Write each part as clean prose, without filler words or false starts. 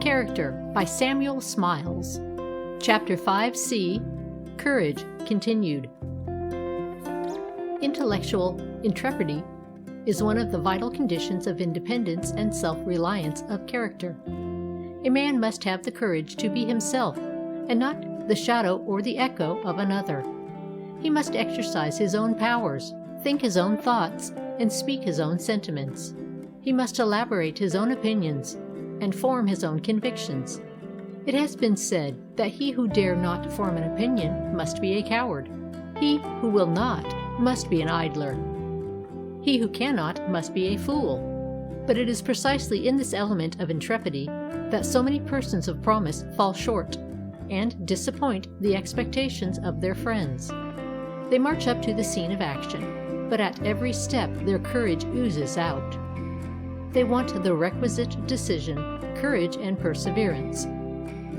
Character by Samuel Smiles. Chapter 5C, Courage Continued. Intellectual intrepidity is one of the vital conditions of independence and self-reliance of character. A man must have the courage to be himself, and not the shadow or the echo of another. He must exercise his own powers, think his own thoughts, and speak his own sentiments. He must elaborate his own opinions, and form his own convictions. It has been said that he who dare not form an opinion must be a coward. He who will not must be an idler. He who cannot must be a fool. But it is precisely in this element of intrepidity that so many persons of promise fall short, and disappoint the expectations of their friends. They march up to the scene of action, but at every step their courage oozes out. They want the requisite decision, courage, and perseverance.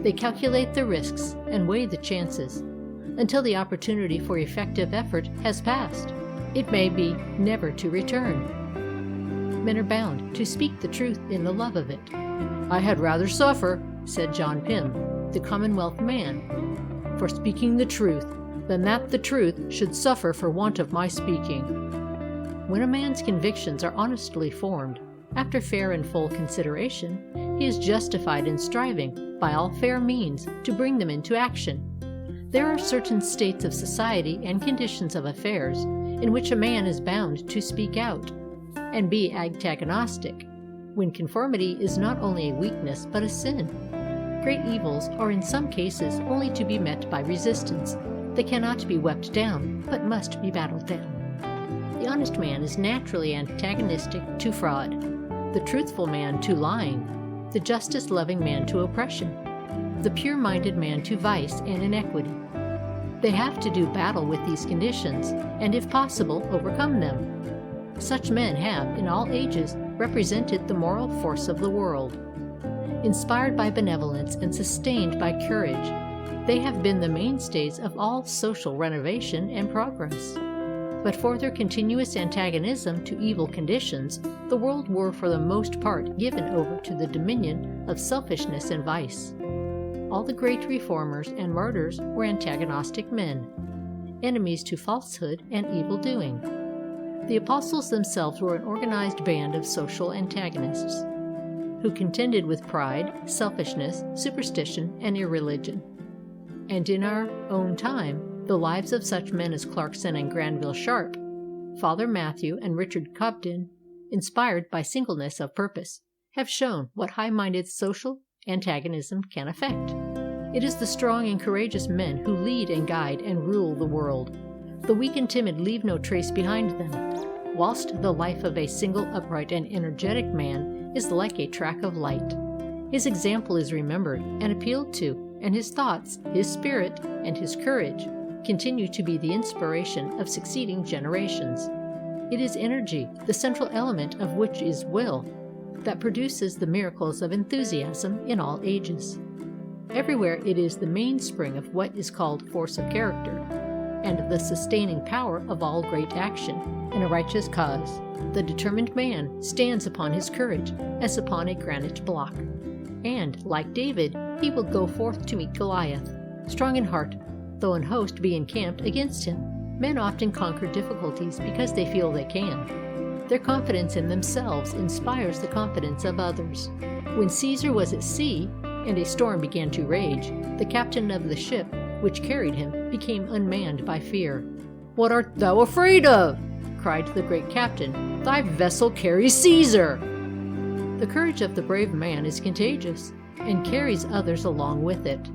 They calculate the risks and weigh the chances, until the opportunity for effective effort has passed. It may be never to return. Men are bound to speak the truth in the love of it. "I had rather suffer," said John Pym, the Commonwealth man, "for speaking the truth, than that the truth should suffer for want of my speaking." When a man's convictions are honestly formed, after fair and full consideration, he is justified in striving, by all fair means, to bring them into action. There are certain states of society and conditions of affairs in which a man is bound to speak out, and be antagonistic, when conformity is not only a weakness but a sin. Great evils are in some cases only to be met by resistance. They cannot be wept down, but must be battled down. The honest man is naturally antagonistic to fraud, the truthful man to lying, the justice-loving man to oppression, the pure-minded man to vice and iniquity. They have to do battle with these conditions, and if possible, overcome them. Such men have, in all ages, represented the moral force of the world. Inspired by benevolence and sustained by courage, they have been the mainstays of all social renovation and progress. But for their continuous antagonism to evil conditions, the world were for the most part given over to the dominion of selfishness and vice. All the great reformers and martyrs were antagonistic men, enemies to falsehood and evil doing. The apostles themselves were an organized band of social antagonists, who contended with pride, selfishness, superstition, and irreligion. And in our own time, the lives of such men as Clarkson and Granville Sharp, Father Matthew and Richard Cobden, inspired by singleness of purpose, have shown what high-minded social antagonism can effect. It is the strong and courageous men who lead and guide and rule the world. The weak and timid leave no trace behind them, whilst the life of a single upright and energetic man is like a track of light. His example is remembered and appealed to, and his thoughts, his spirit, and his courage continue to be the inspiration of succeeding generations. It is energy, the central element of which is will, that produces the miracles of enthusiasm in all ages. Everywhere it is the mainspring of what is called force of character, and the sustaining power of all great action in a righteous cause. The determined man stands upon his courage as upon a granite block, and, like David, he will go forth to meet Goliath, strong in heart, though an host be encamped against him. Men often conquer difficulties because they feel they can. Their confidence in themselves inspires the confidence of others. When Caesar was at sea, and a storm began to rage, the captain of the ship which carried him became unmanned by fear. "What art thou afraid of?" cried the great captain. "Thy vessel carries Caesar!" The courage of the brave man is contagious, and carries others along with it.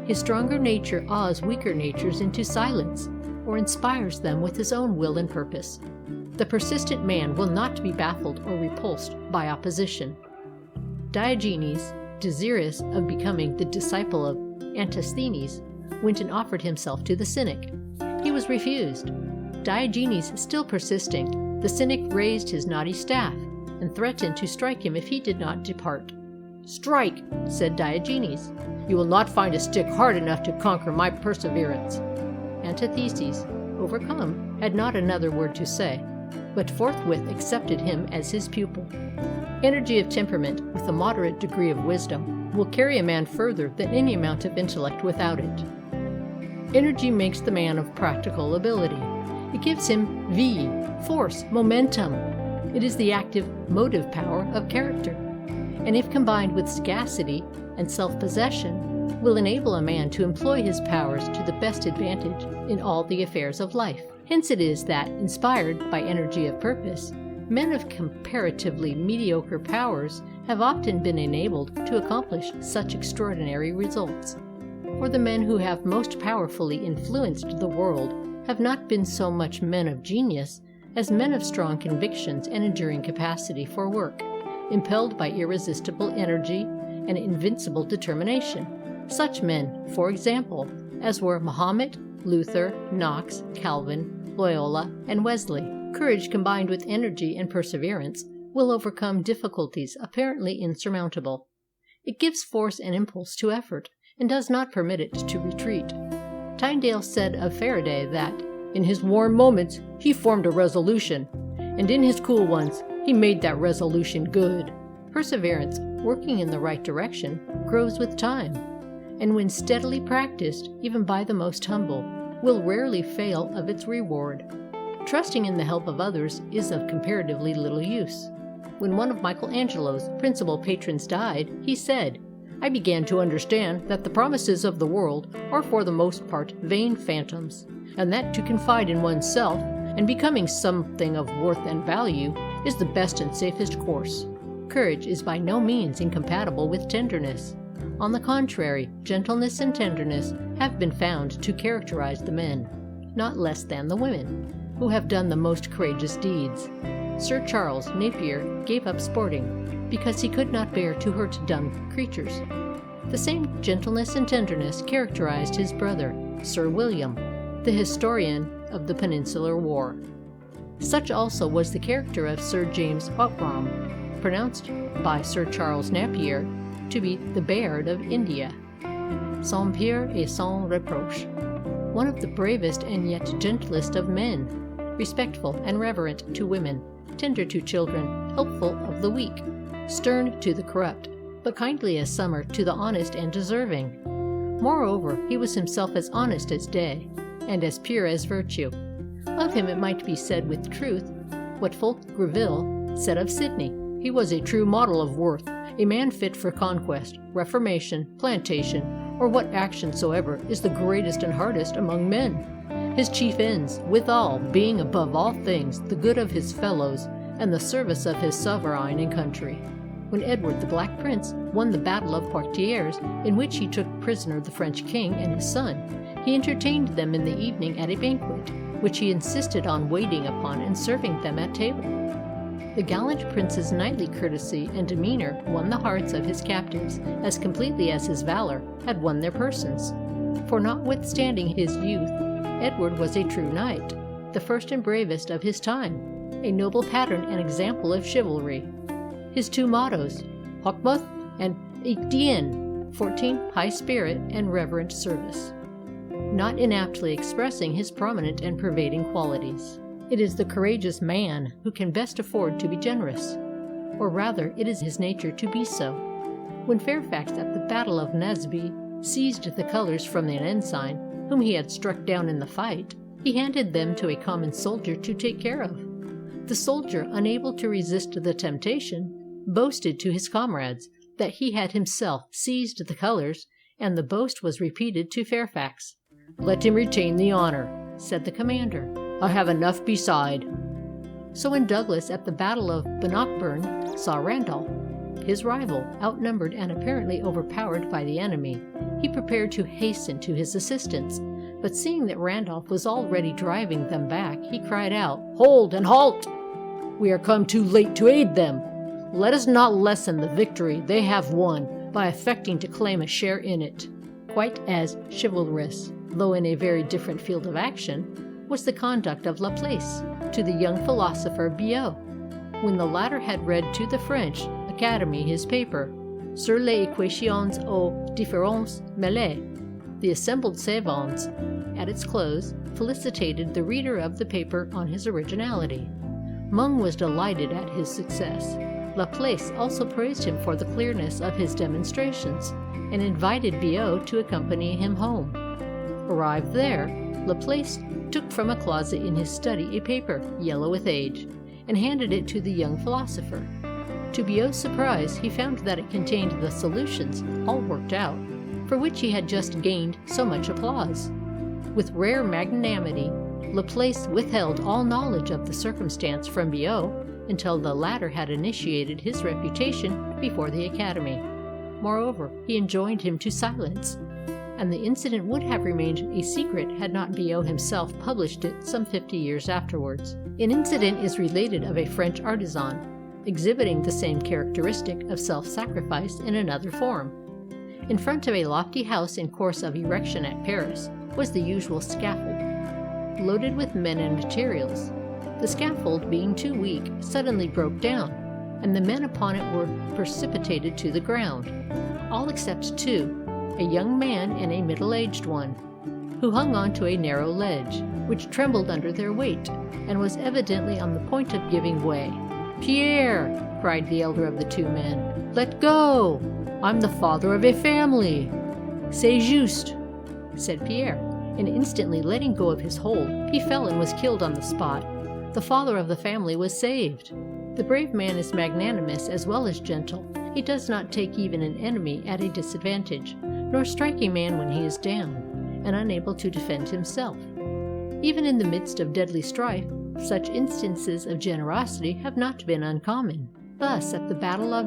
His stronger nature awes weaker natures into silence, or inspires them with his own will and purpose. The persistent man will not be baffled or repulsed by opposition. Diogenes, desirous of becoming the disciple of Antisthenes, went and offered himself to the cynic. He was refused. Diogenes still persisting, the cynic raised his knotty staff, and threatened to strike him if he did not depart. "Strike," said Diogenes. "You will not find a stick hard enough to conquer my perseverance." Antitheses, overcome, had not another word to say. but forthwith accepted him as his pupil. Energy of temperament with a moderate degree of wisdom will carry a man further than any amount of intellect without it. Energy makes the man of practical ability. It gives him force, momentum. It is the active motive power of character, and if combined with sagacity and self-possession, will enable a man to employ his powers to the best advantage in all the affairs of life. Hence it is that, inspired by energy of purpose, men of comparatively mediocre powers have often been enabled to accomplish such extraordinary results. For the men who have most powerfully influenced the world have not been so much men of genius as men of strong convictions and enduring capacity for work, impelled by irresistible energy and invincible determination. Such men, for example, as were Mahomet, Luther, Knox, Calvin, Loyola, and Wesley. Courage combined with energy and perseverance will overcome difficulties apparently insurmountable. It gives force and impulse to effort, and does not permit it to retreat. Tyndale said of Faraday that, in his warm moments, he formed a resolution, and in his cool ones, he made that resolution good. Perseverance, working in the right direction, grows with time, and when steadily practiced, even by the most humble, will rarely fail of its reward. Trusting in the help of others is of comparatively little use. When one of Michelangelo's principal patrons died, he said, "I began to understand that the promises of the world are for the most part vain phantoms, and that to confide in oneself, and becoming something of worth and value, is the best and safest course." Courage is by no means incompatible with tenderness. On the contrary, gentleness and tenderness have been found to characterize the men, not less than the women, who have done the most courageous deeds. Sir Charles Napier gave up sporting because he could not bear to hurt dumb creatures. The same gentleness and tenderness characterized his brother, Sir William, the historian of the Peninsular War. Such also was the character of Sir James Outram, pronounced by Sir Charles Napier to be the Bayard of India, sans peur et sans reproche, one of the bravest and yet gentlest of men, respectful and reverent to women, tender to children, helpful of the weak, stern to the corrupt, but kindly as summer to the honest and deserving. Moreover, he was himself as honest as day, and as pure as virtue. Of him it might be said with truth what Fulk Greville said of Sidney: he was a true model of worth, a man fit for conquest, reformation, plantation, or what action soever is the greatest and hardest among men. His chief ends, withal, being above all things the good of his fellows and the service of his sovereign and country. When Edward the Black Prince won the battle of Poitiers, in which he took prisoner the French king and his son, he entertained them in the evening at a banquet, which he insisted on waiting upon and serving them at table. The gallant prince's knightly courtesy and demeanor won the hearts of his captives as completely as his valor had won their persons. For notwithstanding his youth, Edward was a true knight, the first and bravest of his time, a noble pattern and example of chivalry. His two mottos, Hochmuth and Etienne, 14 high spirit and reverent service, not inaptly expressing his prominent and pervading qualities. It is the courageous man who can best afford to be generous, or rather it is his nature to be so. When Fairfax at the Battle of Naseby seized the colors from an ensign whom he had struck down in the fight, he handed them to a common soldier to take care of. The soldier, unable to resist the temptation, boasted to his comrades that he had himself seized the colors, and the boast was repeated to Fairfax. "Let him retain the honor," said the commander. "I have enough beside." So when Douglas at the Battle of Bannockburn saw Randolph, his rival, outnumbered and apparently overpowered by the enemy, he prepared to hasten to his assistance, but seeing that Randolph was already driving them back, he cried out, "Hold and halt! We are come too late to aid them. Let us not lessen the victory they have won by affecting to claim a share in it." Quite as chivalrous, though in a very different field of action, was the conduct of Laplace to the young philosopher Biot, when the latter had read to the French Academy his paper, Sur les équations aux différences mêlées. The assembled savants, at its close, felicitated the reader of the paper on his originality. Mung was delighted at his success. Laplace also praised him for the clearness of his demonstrations, and invited Biot to accompany him home. Arrived there, Laplace took from a closet in his study a paper, yellow with age, and handed it to the young philosopher. To Biot's surprise, he found that it contained the solutions, all worked out, for which he had just gained so much applause. With rare magnanimity, Laplace withheld all knowledge of the circumstance from Biot until the latter had initiated his reputation before the Academy. Moreover, he enjoined him to silence, and the incident would have remained a secret had not Biot himself published it some 50 years afterwards. An incident is related of a French artisan, exhibiting the same characteristic of self-sacrifice in another form. In front of a lofty house in course of erection at Paris was the usual scaffold, loaded with men and materials. The scaffold, being too weak, suddenly broke down, and the men upon it were precipitated to the ground, all except two, a young man and a middle-aged one, who hung on to a narrow ledge, which trembled under their weight, and was evidently on the point of giving way. "Pierre!" cried the elder of the two men. "Let go! I'm the father of a family!" "C'est juste!" said Pierre, and instantly letting go of his hold, he fell and was killed on the spot. The father of the family was saved. The brave man is magnanimous as well as gentle. He does not take even an enemy at a disadvantage, nor strike a man when he is down, and unable to defend himself. Even in the midst of deadly strife, such instances of generosity have not been uncommon. Thus, at the Battle of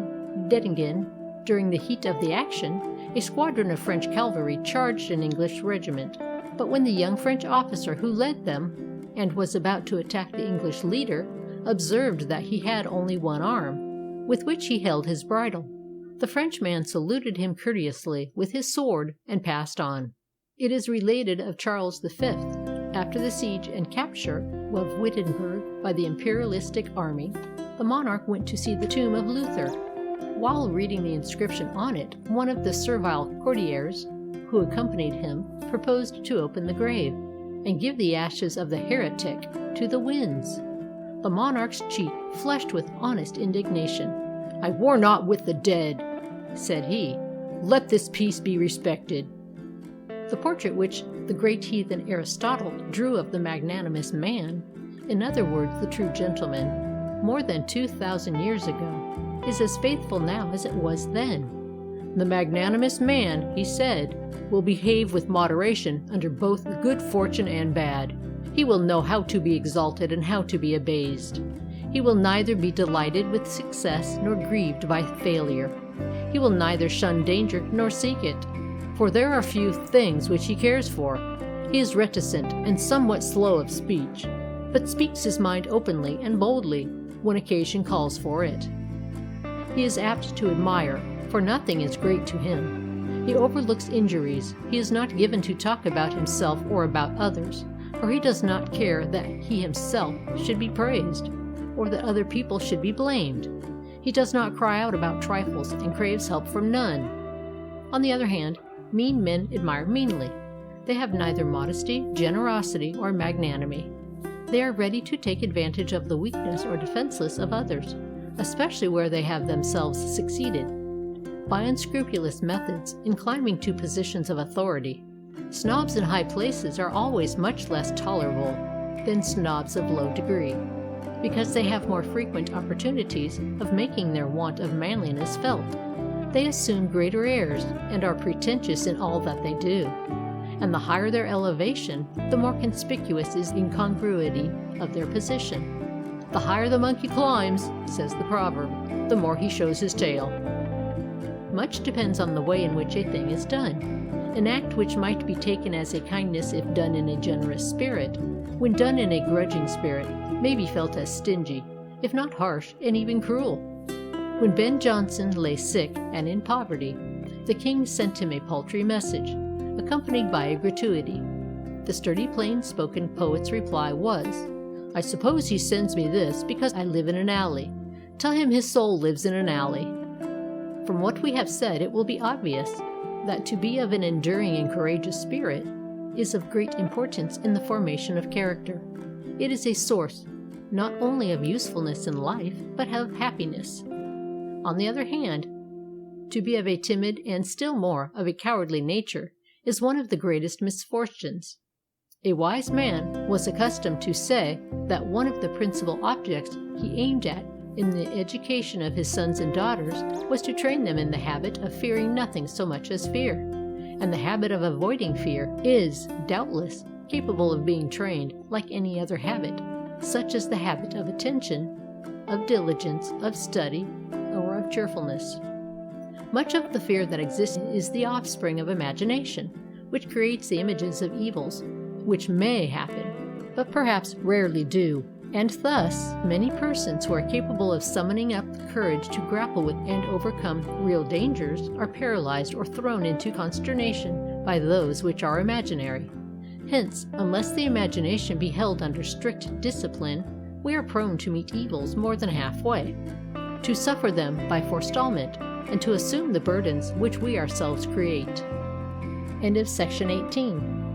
Dettingen, during the heat of the action, a squadron of French cavalry charged an English regiment. But when the young French officer who led them, and was about to attack the English leader, observed that he had only one arm, with which he held his bridle, the Frenchman saluted him courteously with his sword and passed on. It is related of Charles V, after the siege and capture of Wittenberg by the imperialistic army, the monarch went to see the tomb of Luther. While reading the inscription on it, one of the servile courtiers who accompanied him proposed to open the grave and give the ashes of the heretic to the winds. The monarch's cheek flushed with honest indignation. "I war not with the dead," said he. "Let this peace be respected." The portrait which the great heathen Aristotle drew of the magnanimous man, in other words the true gentleman, more than 2,000 years ago, is as faithful now as it was then. "The magnanimous man," he said, "will behave with moderation under both good fortune and bad. He will know how to be exalted and how to be abased. He will neither be delighted with success nor grieved by failure. He will neither shun danger nor seek it, for there are few things which he cares for. He is reticent and somewhat slow of speech, but speaks his mind openly and boldly when occasion calls for it. He is apt to admire, for nothing is great to him. He overlooks injuries. He is not given to talk about himself or about others, for he does not care that he himself should be praised, or that other people should be blamed. He does not cry out about trifles and craves help from none. On the other hand, mean men admire meanly. They have neither modesty, generosity, or magnanimity. They are ready to take advantage of the weakness or defenseless of others, especially where they have themselves succeeded, by unscrupulous methods in climbing to positions of authority. Snobs in high places are always much less tolerable than snobs of low degree, because they have more frequent opportunities of making their want of manliness felt. They assume greater airs and are pretentious in all that they do, and the higher their elevation, the more conspicuous is the incongruity of their position. "The higher the monkey climbs," says the proverb, "the more he shows his tail." Much depends on the way in which a thing is done. An act which might be taken as a kindness if done in a generous spirit, when done in a grudging spirit, may be felt as stingy, if not harsh and even cruel. When Ben Jonson lay sick and in poverty, the king sent him a paltry message, accompanied by a gratuity. The sturdy, plain-spoken poet's reply was, "I suppose he sends me this because I live in an alley. Tell him his soul lives in an alley." From what we have said, it will be obvious that to be of an enduring and courageous spirit is of great importance in the formation of character. It is a source not only of usefulness in life, but of happiness. On the other hand, to be of a timid and still more of a cowardly nature is one of the greatest misfortunes. A wise man was accustomed to say that one of the principal objects he aimed at in the education of his sons and daughters was to train them in the habit of fearing nothing so much as fear, and the habit of avoiding fear is, doubtless, capable of being trained like any other habit, such as the habit of attention, of diligence, of study, or of cheerfulness. Much of the fear that exists is the offspring of imagination, which creates the images of evils which may happen, but perhaps rarely do, and thus many persons who are capable of summoning up the courage to grapple with and overcome real dangers are paralyzed or thrown into consternation by those which are imaginary. Hence, unless the imagination be held under strict discipline, we are prone to meet evils more than halfway, to suffer them by forestallment, and to assume the burdens which we ourselves create. End of section 18.